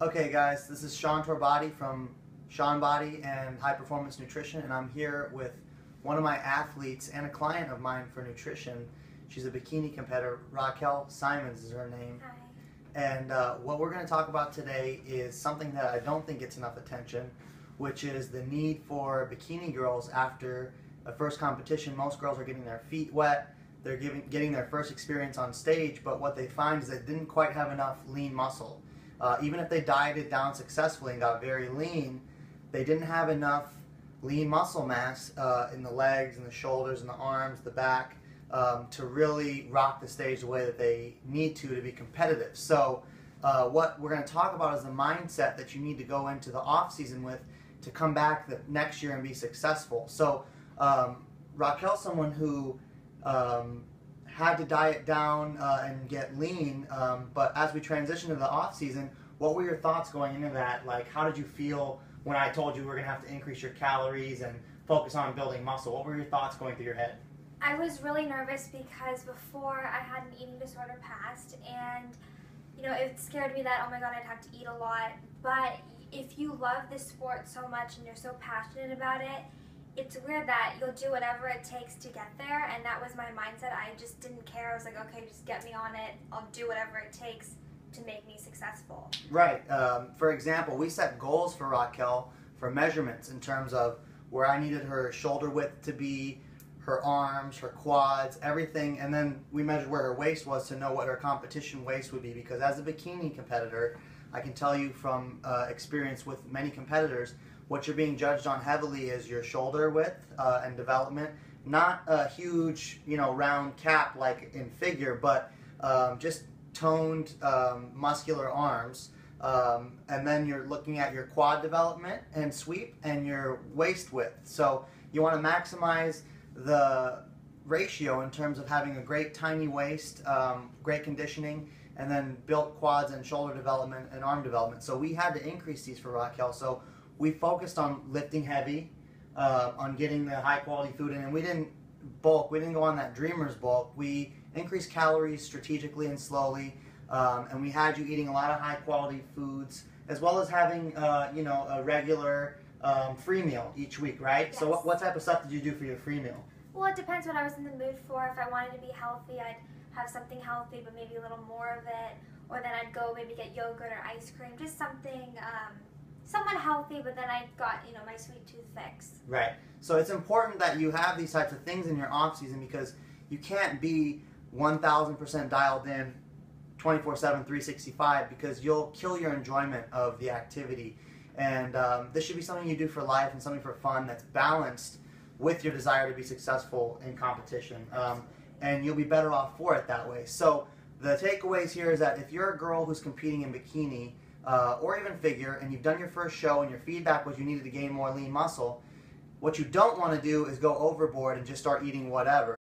Okay guys, this is SeanBody from SeanBody and High Performance Nutrition, and I'm here with one of my athletes and a client of mine for nutrition. She's a bikini competitor. Racquel Symons is her name. Hi. And what we're going to talk about today is something that I don't think gets enough attention, which is the need for bikini girls after a first competition. Most girls are getting their feet wet, they're getting their first experience on stage, but what they find is they didn't quite have enough lean muscle. Even if they dieted down successfully and got very lean, they didn't have enough lean muscle mass in the legs and the shoulders and the arms, the back, to really rock the stage the way that they need to be competitive. So what we're going to talk about is the mindset that you need to go into the off season with to come back the next year and be successful. So Racquel's someone who had to diet down and get lean, but as we transition to the off season, what were your thoughts going into that? Like, how did you feel when I told you we were going to have to increase your calories and focus on building muscle? What were your thoughts going through your head? I was really nervous because before I had an eating disorder past, and it scared me that, oh my god, I'd have to eat a lot. But if you love this sport so much and you're so passionate about it, it's weird that you'll do whatever it takes to get there, and that was my mindset. I just didn't care. I was like, okay, just get me on it. I'll do whatever it takes to make me successful. Right. For example, we set goals for Racquel for measurements in terms of where I needed her shoulder width to be, her arms, her quads, everything, and then we measured where her waist was to know what her competition waist would be, because as a bikini competitor, I can tell you from experience with many competitors, what you're being judged on heavily is your shoulder width and development. Not a huge, round cap like in figure, but just toned muscular arms. And then you're looking at your quad development and sweep and your waist width. So you want to maximize the ratio in terms of having a great tiny waist, great conditioning, and then built quads and shoulder development and arm development. So we had to increase these for Racquel. So we focused on lifting heavy, on getting the high quality food in, and we didn't bulk. We didn't go on that dreamer's bulk. We increased calories strategically and slowly, and we had you eating a lot of high quality foods, as well as having a regular free meal each week, right? Yes. So what type of stuff did you do for your free meal? Well, it depends what I was in the mood for. If I wanted to be healthy, I'd have something healthy, but maybe a little more of it. Or then I'd go maybe get yogurt or ice cream, just something somewhat healthy, but then I got, my sweet tooth fix. Right. So it's important that you have these types of things in your off season, because you can't be 1000% dialed in 24/7, 365, because you'll kill your enjoyment of the activity. And this should be something you do for life and something for fun that's balanced with your desire to be successful in competition. And you'll be better off for it that way. So the takeaways here is that if you're a girl who's competing in bikini or even figure, and you've done your first show and your feedback was you needed to gain more lean muscle, what you don't want to do is go overboard and just start eating whatever.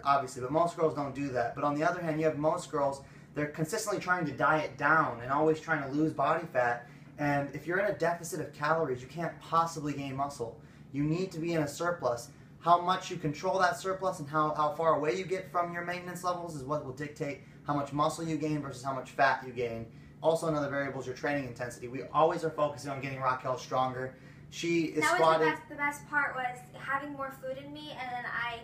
Obviously, but most girls don't do that. But on the other hand, you have most girls, they're consistently trying to diet down and always trying to lose body fat. And if you're in a deficit of calories, you can't possibly gain muscle. You need to be in a surplus. How much you control that surplus and how far away you get from your maintenance levels is what will dictate how much muscle you gain versus how much fat you gain. Also, another variable is your training intensity. We always are focusing on getting Racquel stronger. She is squatting. The best part was having more food in me, and then I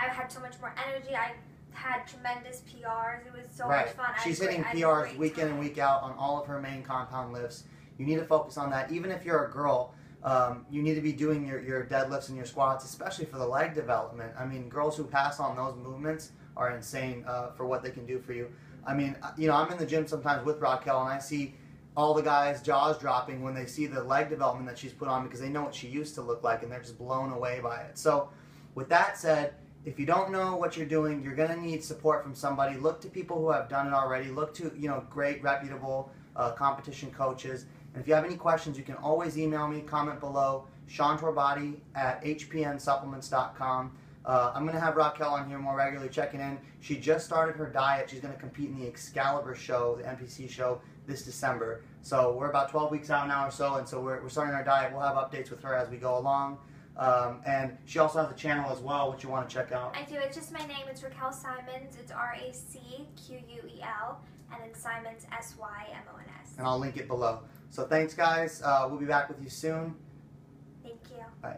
had so much more energy. I had tremendous PRs. It was so much fun. She's hitting PRs week in and week out on all of her main compound lifts. You need to focus on that. Even if you're a girl, you need to be doing your deadlifts and your squats, especially for the leg development. I mean, girls who pass on those movements are insane for what they can do for you. I mean, I'm in the gym sometimes with Racquel, and I see all the guys' jaws dropping when they see the leg development that she's put on, because they know what she used to look like, and they're just blown away by it. So with that said, if you don't know what you're doing, you're going to need support from somebody. Look to people who have done it already. Look to great, reputable competition coaches. And if you have any questions, you can always email me, comment below, SeanBody@hpnsupplements.com. I'm going to have Racquel on here more regularly checking in. She just started her diet. She's going to compete in the Excalibur show, the NPC show, this December. So we're about 12 weeks out now or so, and so we're starting our diet. We'll have updates with her as we go along. And she also has a channel as well, which you want to check out. I do. It's just my name. It's Racquel Symons. It's RACQUEL, and then Symons SYMONS. And I'll link it below. So thanks, guys. We'll be back with you soon. Thank you. Bye.